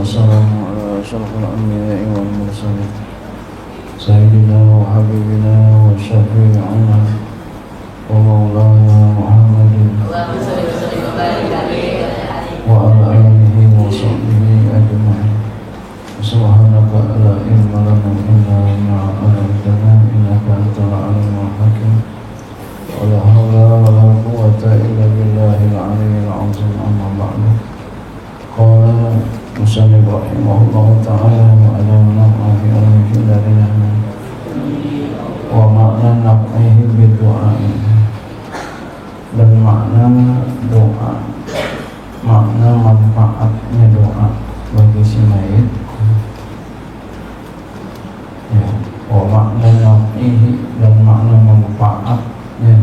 والسلام على أشرف الأنبياء والمرسلين سيدنا وحبيبنا وشفيعنا ومولانا محمد وعلى آله وصحبه أجمعين. سبحانك لا علم لنا إلا ما علمتنا إنك أنت العليم الحكيم. ولا حول ولا قوة إلا بالله العلي العظيم. أما بعد. قال المصنف رحمه الله تعالى وأدامنا في علم دارنا ومعنى نفعه بالدعاء, dan makna doa, makna manfaatnya doa bagi si mayit. Ya, wa makna naf'ihi, dan makna manfaatnya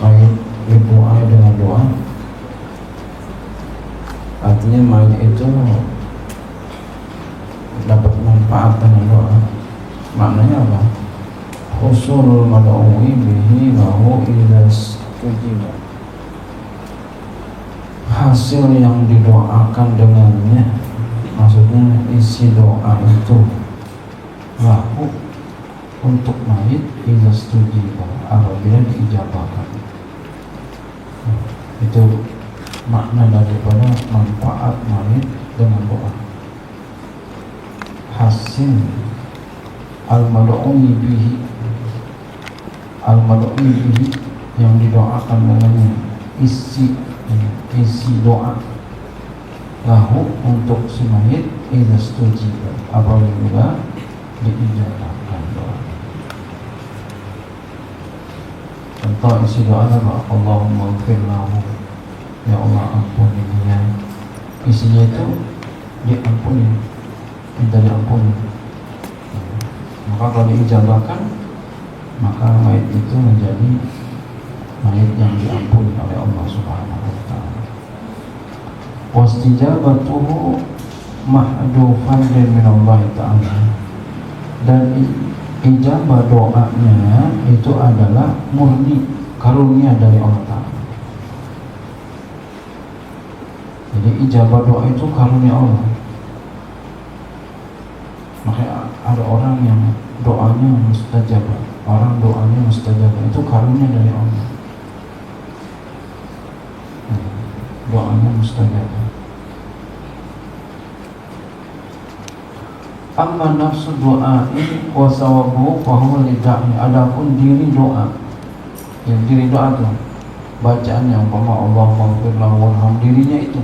mayit berdoa dengan doa. Artinya mayit itu dapat manfaat dengan doa. Maknanya apa? Husulul mad'uwi bihi lahu idza stujiba, hasil yang didoakan dengannya, maksudnya isi doa itu lahu untuk mayit idza stujiba, apabila diijabahkan. Itu makna daripada manfaat mayit dengan doa. Hasil al-mad'uwi bihi, al-mad'uwi bihi yang didoakan dengannya, isi doa lahu untuk si mayit idza stujiba, apabila diijabahkan doa. Contoh isi doa apa? Allahumma ighfir lahu, ya Allah ampuni dia. Isinya itu diampuni, minta diampuni. Maka kalau diijabahkan, maka mayit itu menjadi mayit yang diampuni oleh Allah Subhanahu wa ta'ala. Wastijabatuhu mahdufan min Allah ta'ala, dan ijabah doanya itu adalah murni karunia dari Allah ta'ala. Jadi ijabah doa itu karunia Allah. Makanya ada orang yang doanya mustajabah, orang doanya mustajabah, itu karunia dari Allah. Doanya mustajabah. Amma nafsu doa'i wa sawabuhu fahuwa lida'i, adapun diri doa, yang diri doa itu bacaan yang umpama Allahumma ighfir lahu warham, dirinya itu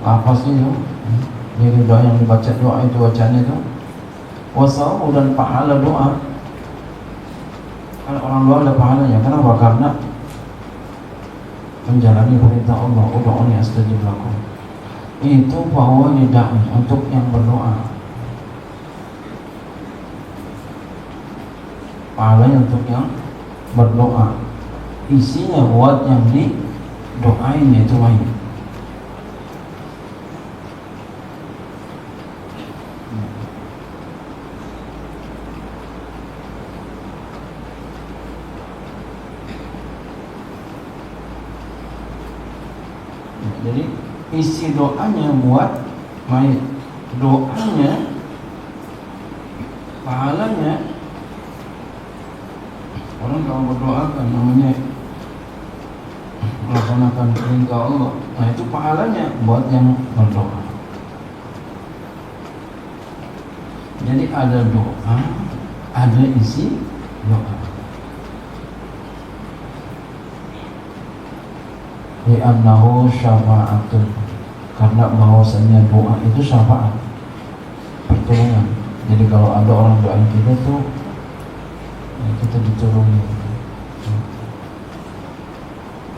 lafaznya itu, diri doa yang dibaca doa itu, bacaannya itu. Wasawabu, dan pahala doa. Kalau orang doa ada pahalanya. Kenapa? Karena menjalani perintah Allah, ud'uni astajib lakum. Itu bahwa lidai, untuk yang berdoa. Pahalanya untuk yang berdoa. Isinya buat yang didoain, yaitu mayit. Jadi isi doanya buat mayit, doanya, pahalanya. Orang kalau berdoa kan namanya melaksanakan perintah Allah, nah itu pahalanya buat yang berdoa. Jadi ada doa, ada isi doa. Li'annahu syafa'atun, karena bahwasanya doa itu syafaat, pertolongan. Jadi kalau ada orang doain kita tuh, ya kita ditolongi.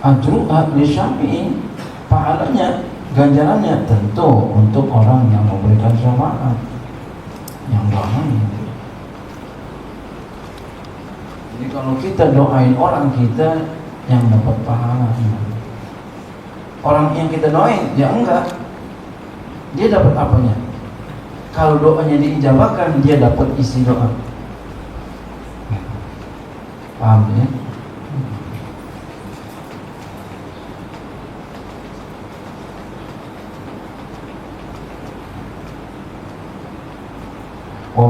Ajru'a li syafi'i, pahalanya, ganjarannya tentu untuk orang yang memberikan syafaat, yang doain. Jadi kalau kita doain orang, kita yang dapat pahalanya. Orang yang kita doain, ya enggak, dia dapat apanya? Kalau doanya diijabahkan, dia dapat isi doa. Paham ya?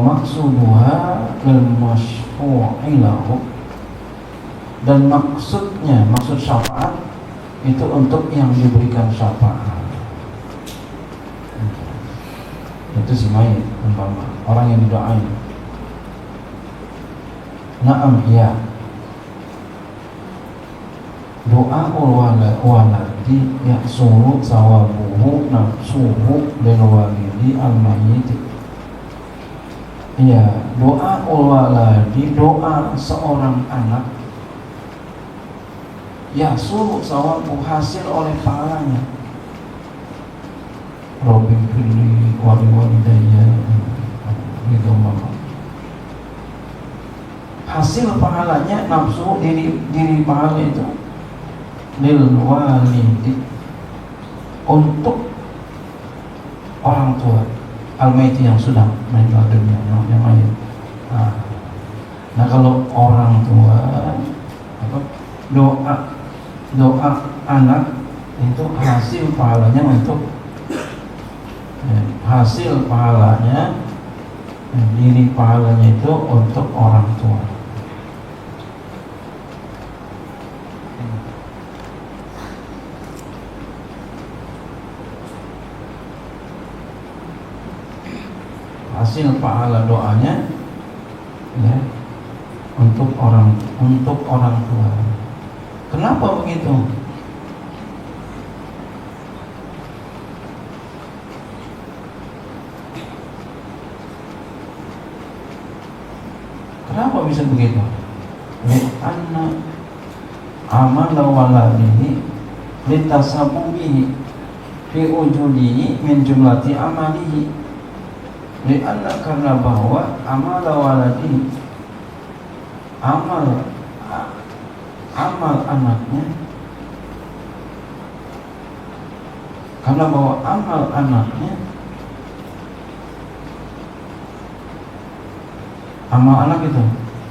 maqsuduha lil masyfu'i lahu, dan maksud syafaat itu untuk yang diberikan syafaat. Itu si mayit, umpama orang yang didoain. Na'am, ya. Doaul waladi yahsulu sawabuhu nafsuhu lil walidi al-mayyit. Ya, doaul waladi, doa seorang anak, yahsulu sawabu, hasil oleh pahalanya. Robin pilih wali-walidayya gitu mama. Hasil pahalanya nafsu diri pahala itu lil walidi, untuk orang tua al-maiti yang sudah meninggal dunia, yang mayit. Nah kalau orang tua doa anak itu hasil pahalanya untuk diri pahalanya itu untuk orang tua. Hasil pahala doanya ya untuk orang tua. Kenapa begitu? Kenapa bisa begitu? Li'anna amala waladihi litasabubihi fi ujudihi min jumlati amalihi. Li'anna, karena bahwa amala waladihi, amal anaknya, karena bahwa amal anaknya, amal anak itu,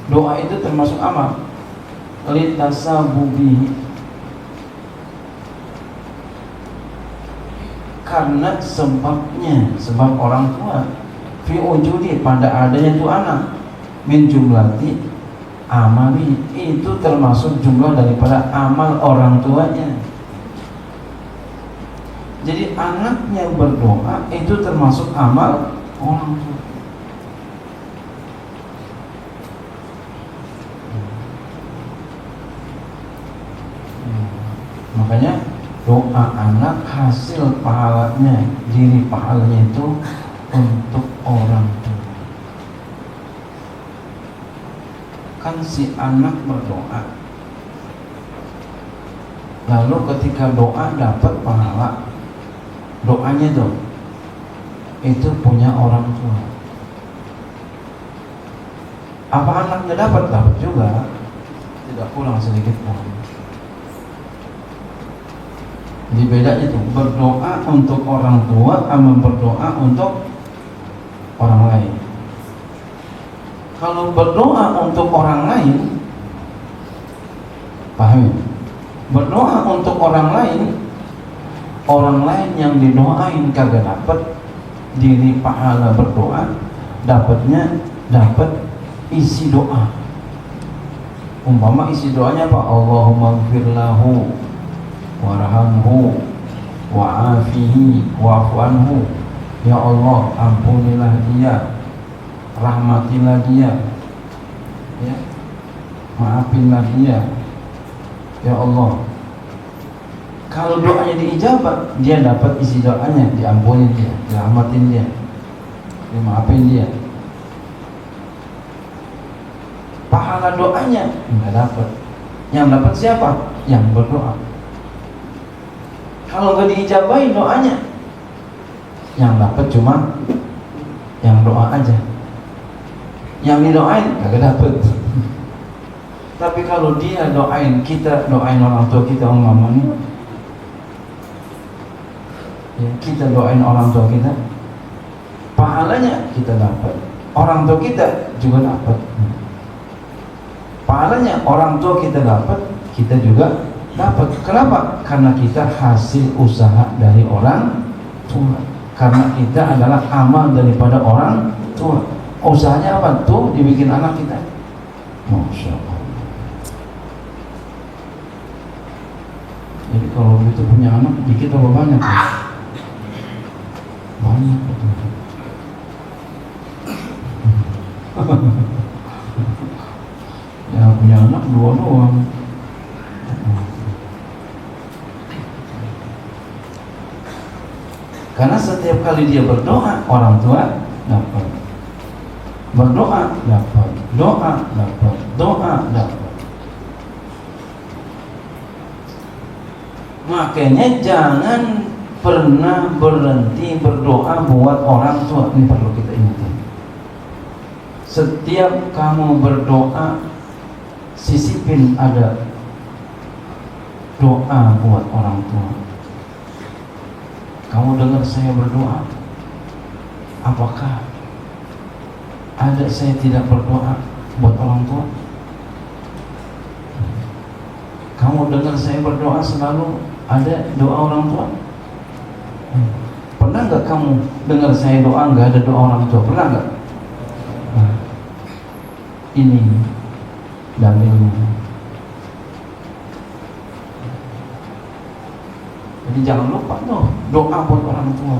doa itu termasuk amal. Litasabubihi, karena sebab orang tua, fi wujudi, pada adanya itu anak, min jumlati amali, itu termasuk jumlah daripada amal orang tuanya. Jadi anaknya berdoa itu termasuk amal orang tua. Makanya doa anak hasil pahalanya, diri pahalanya itu untuk orang tua. Kan si anak berdoa, lalu ketika doa dapat pahala, doanya itu punya orang tua. Apa anaknya dapat? Dapat juga, tidak kurang sedikit pun. Jadi bedanya itu berdoa untuk orang tua sama berdoa untuk orang lain. Kalau berdoa untuk orang lain, paham? Berdoa untuk orang lain yang didoain kagak dapat diri pahala berdoa, dapat isi doa. Umpama isi doanya apa? Allahumma ighfir lahu warhamhu wa'afihi wa'fu anhu. Ya Allah, ampunilah dia, rahmatilah dia, ya, maafinlah dia, ya Allah. Kalau doanya diijabah, dia dapat isi doanya, diampuni dia, dirahmatin dia, dimaafin dia. Pahala doanya enggak dapat. Yang dapat siapa? Yang berdoa. Kalau enggak diijabahin doanya, yang dapat cuma yang doa aja, yang didoain kagak dapet. Tapi kalau dia doain kita, doain orang tua kita, umpamanya ya, kita doain orang tua kita, pahalanya kita dapat, orang tua kita juga dapat. Pahalanya orang tua kita dapat, kita juga dapat. Kenapa? Karena kita hasil usaha dari orang tua. Karena kita adalah amal daripada orang tua. Usahanya apa? Tuh dibikin anak kita. Masya Allah. Jadi kalau begitu punya anak dikit apa banyak? Banyak betul. Yang punya anak dua doang. Karena setiap kali dia berdoa, orang tua dapat. Berdoa dapat, doa dapat, doa dapat. Makanya jangan pernah berhenti berdoa buat orang tua. Ini perlu kita ingat. Setiap kamu berdoa, sisipin ada doa buat orang tua. Kamu dengar saya berdoa, apakah ada saya tidak berdoa buat orang tua? Kamu dengar saya berdoa selalu ada doa orang tua? Pernah nggak kamu dengar saya doa nggak ada doa orang tua? Pernah nggak? Ini dalilnya. Jadi jangan lupa tuh doa buat orang tua.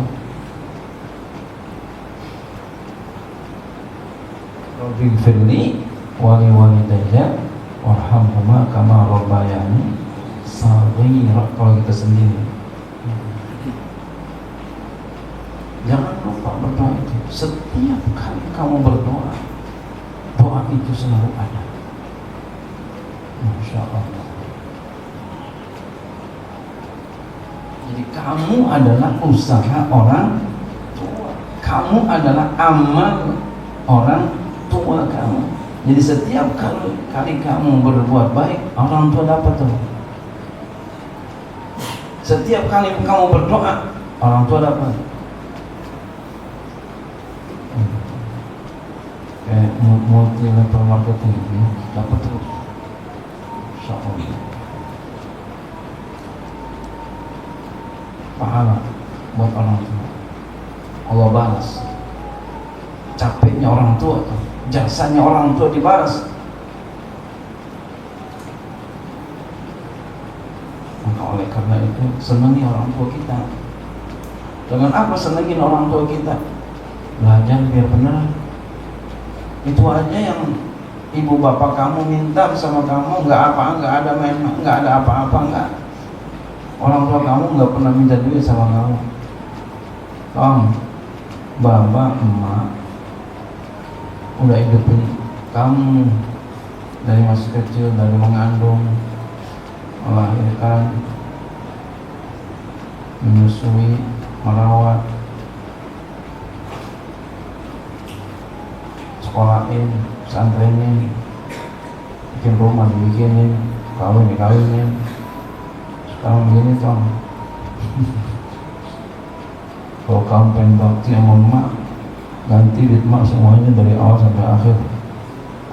Rabbi firli wali walidayya warhamhuma kama rabbayani shaghira. Kalau kita sendiri, jangan lupa berdoa itu. Setiap kali kamu berdoa, doa itu selalu ada. Masya Allah. Jadi kamu adalah usaha orang tua. Kamu adalah amal orang tua kamu. Jadi setiap kali kamu berbuat baik, orang tua dapat tuh. Setiap kali kamu berdoa, orang tua dapat. Kayak multi level marketing ini dapat terus. Insyaallah. Pahala buat orang tua. Allah balas. Capeknya orang tua tuh, jasanya orang tua dibalas. Maka oleh karena itu senangi orang tua kita. Dengan apa senangin orang tua kita? Belajar biar benar. Itu aja yang ibu bapak kamu minta sama kamu, nggak ada main, nggak ada apa-apa, nggak. Orang tua kamu nggak pernah minta duit sama kamu. Bapak, emak udah hidupin kamu dari masih kecil, dari mengandung, melahirkan, menyusui, merawat, sekolahin, pesantrenin, bikin rumah dibikinin, dikawinin. Sekarang begini toh. Kalau kamu pengen bakti sama emak, ganti duit emak semuanya dari awal sampai akhir.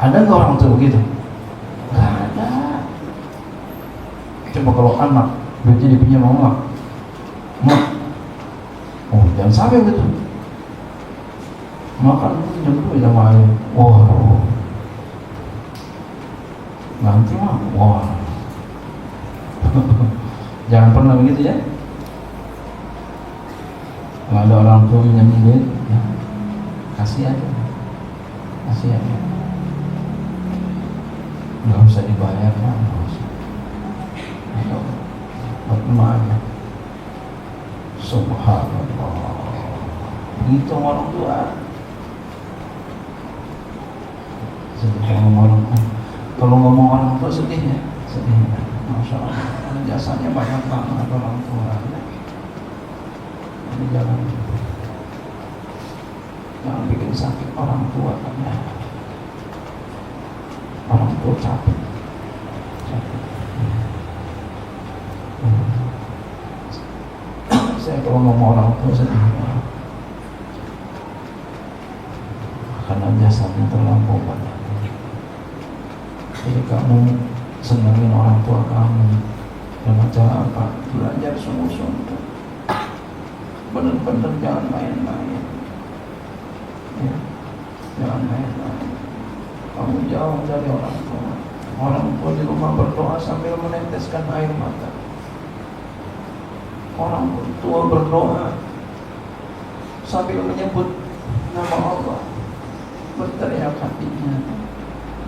Ada nggak orang tua begitu? Nggak ada. Coba kalau anak duitnya dipinjam sama emak, oh jangan sampai begitu. Makan pinjam duit sama ayah, wah, ganti mah, wah. Jangan pernah begitu ya. Kalau ada orang tua minjem duit, ya, kasih aja. Nggak usah dibayar, nggak usah. Atau buat emak aja. Subhanallah. Begitu orang tua. Kalau ngomong orang tua sedih ya, Masya Allah. Jasanya banyak banget orang tua. Jadi jangan bikin sakit orang tua kan ya. Orang tua capek. Saya kalau ngomong orang tua sedih karena jasanya terlampau banyak. Jadi kamu senangin orang tua kamu dengan cara apa? Belajar sungguh-sungguh. Benar-benar jangan main-main ya. Jangan main-main. Kamu jauh dari orang tua. Orang tua di rumah berdoa sambil meneteskan air mata. Orang tua berdoa sambil menyebut nama Allah, berteriak hatinya,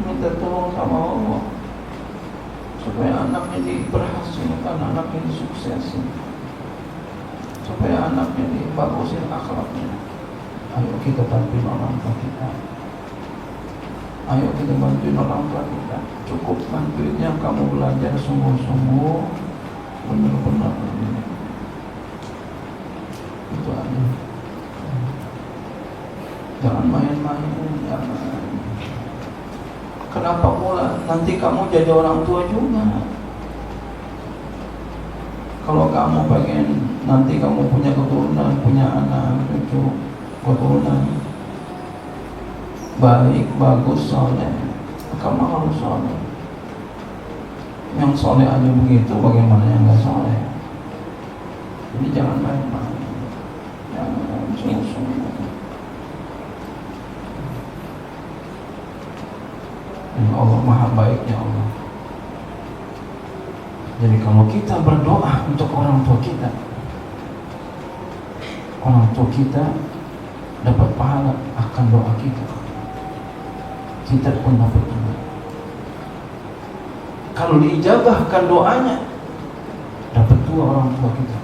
minta tolong sama Allah supaya anaknya diberhasilkan, anaknya disuksesin, supaya anaknya dibagusin akhlaknya. Ayo kita bantuin orang tua kita. Ayo kita bantuin orang tua kita. Cukup bantuinnya kamu belajar sungguh-sungguh, benar-benar itu aja. Jangan main-main, jangan. Kenapa pula nanti kamu jadi orang tua juga? Kalau kamu pengen nanti kamu punya keturunan, punya anak, cucu, keturunan baik, bagus, soleh, kamu harus soleh. Yang soleh aja begitu, bagaimana yang nggak soleh? Jadi jangan main-main, jangan sungguh-sungguh. Allah maha baiknya Allah. Jadi kalau kita berdoa untuk orang tua kita dapat pahala akan doa kita. Kita pun dapat juga. Kalau diijabahkan doanya, dapat dua orang tua kita.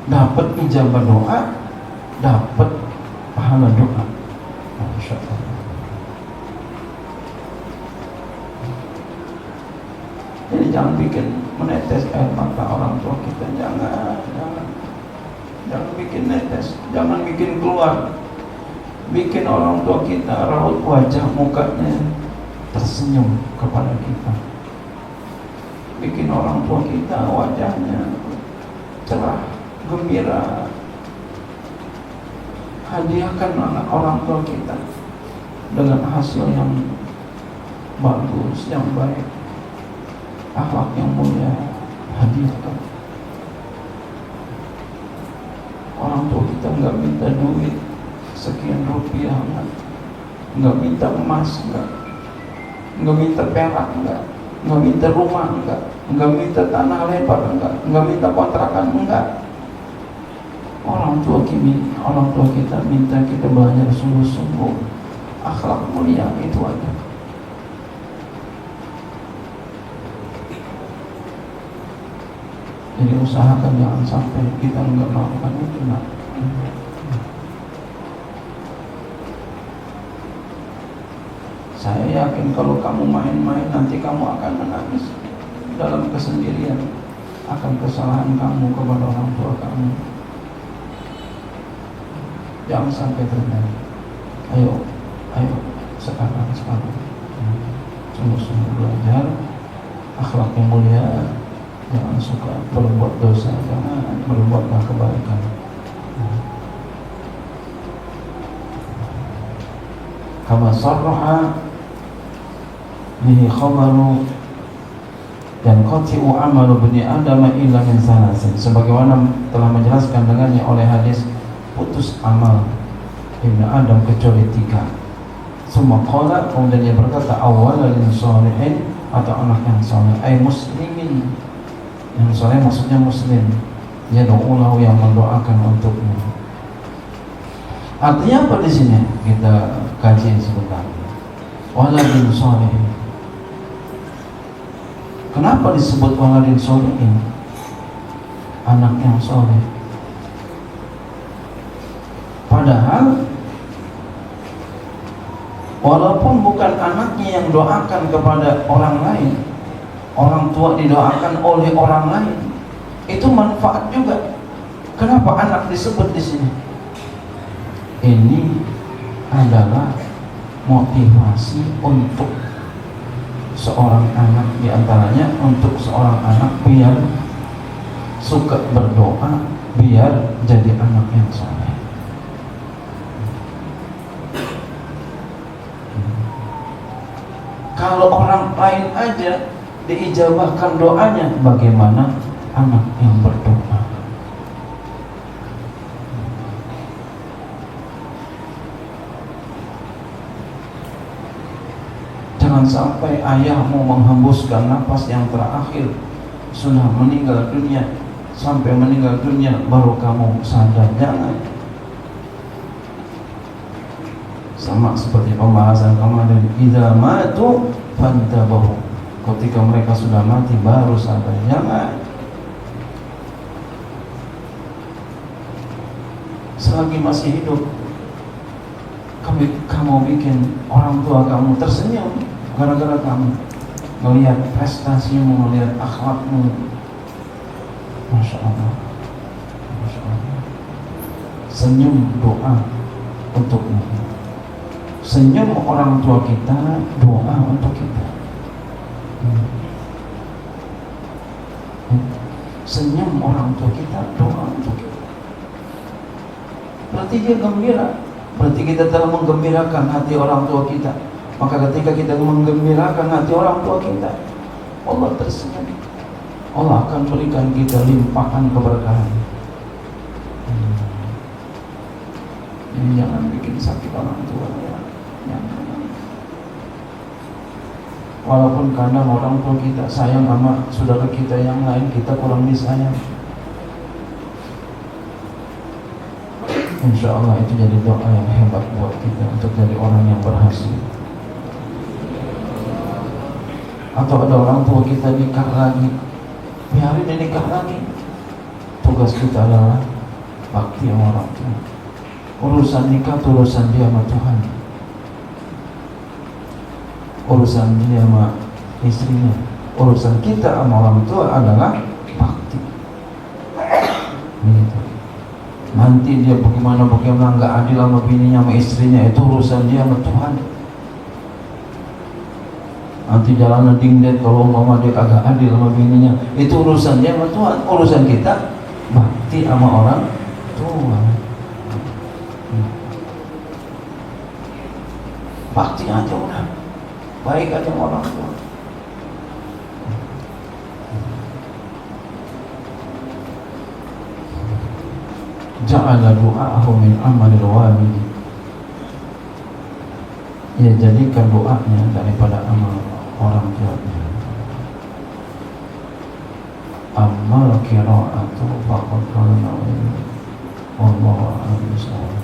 Dapat ijabah doa, dapat pahala doa. Masya Allah. Jadi jangan bikin menetes air mata orang tua kita. Jangan bikin netes, jangan bikin keluar. Bikin orang tua kita raut wajah mukanya tersenyum kepada kita. Bikin orang tua kita wajahnya cerah, gembira. Hadiahkan orang tua kita dengan hasil yang bagus, yang baik, akhlak yang mulia. Hadiahkan. Orang tua kita nggak minta duit sekian rupiah, nggak minta emas, nggak minta perak, nggak minta rumah, nggak minta tanah lebar, nggak minta kontrakan, enggak. Orang tua kita minta kita belajar sungguh-sungguh akhlak mulia, itu aja. Jadi usahakan jangan sampai kita nggak melakukan itu. Saya yakin kalau kamu main-main nanti kamu akan menangis dalam kesendirian akan kesalahan kamu kepada orang tua kamu. Jangan sampai terjadi. Ayo sekarang sungguh-sungguh belajar akhlak yang mulia. Jangan suka berbuat dosa, jangan berbuatlah kebaikan. Kama sarraha bihi khabaru dan qati'u amalu bani Adam illa min salasin, sebagaimana telah menjelaskan dengannya oleh hadis putus amal Ibnu Adam kecuali 3. Summa qala, kemudian dia berkata awwalan sholihin, atau anak yang saleh, ay muslimin. Yang saleh maksudnya muslim, ya do'ulahu, yang mendoakan untuknya. Artinya apa di sini? Kita kaji sebentar. Waladin sholihin. Kenapa disebut waladin sholihin? Anak yang saleh. Padahal walaupun bukan anaknya yang doakan kepada orang lain, orang tua didoakan oleh orang lain, itu manfaat juga. Kenapa anak disebut di sini? Ini adalah motivasi untuk seorang anak, diantaranya untuk seorang anak biar suka berdoa, biar jadi anak yang saleh. Kalau orang lain aja diijabahkan doanya, bagaimana anak yang berdoa? sampai ayahmu menghembuskan napas yang terakhir, sudah meninggal dunia, sampai meninggal dunia baru kamu sadar. Jangan. Sama seperti pembahasan kemarin, idza matu fantabahu, ketika mereka sudah mati baru sadar. Jangan. Selagi masih hidup, kamu bikin orang tua kamu tersenyum gara-gara kamu melihat prestasimu, melihat akhlakmu. Masya Allah, Masya Allah. Senyum doa untukmu. Senyum orang tua kita, doa untuk kita. Senyum orang tua kita, doa untuk kita. Berarti dia gembira. Berarti kita telah menggembirakan hati orang tua kita. Maka ketika kita menggembirakan hati orang tua kita, Allah tersenyum. Allah akan berikan kita limpahan keberkahan. Jadi jangan bikin sakit orang tua ya. Walaupun kadang orang tua kita sayang sama saudara kita yang lain, kita kurang disayang. Insya Allah itu jadi doa yang hebat buat kita untuk jadi orang yang berhasil. Atau ada orang tua kita nikah lagi, biarin dia nikah lagi. Tugas kita adalah bakti sama orang tua. Urusan nikah itu urusan dia sama Tuhan, urusan dia sama istrinya. Urusan kita sama orang tua adalah bakti. Begitu. Nanti dia bagaimana nggak adil sama bininya sama istrinya, itu urusan dia sama Tuhan. Nanti jalan dingdet kalau mama dia kagak adil sama bininya, itu urusan dia sama Tuhan. Urusan kita bakti sama orang tua. Bakti aja udah, baik aja sama orang tua. Ja'ala du'a'ahu min amalil walidi, ya jadikan doanya daripada amal orang tuanya. Amal qira'atu faqad qala Allahu a'lam.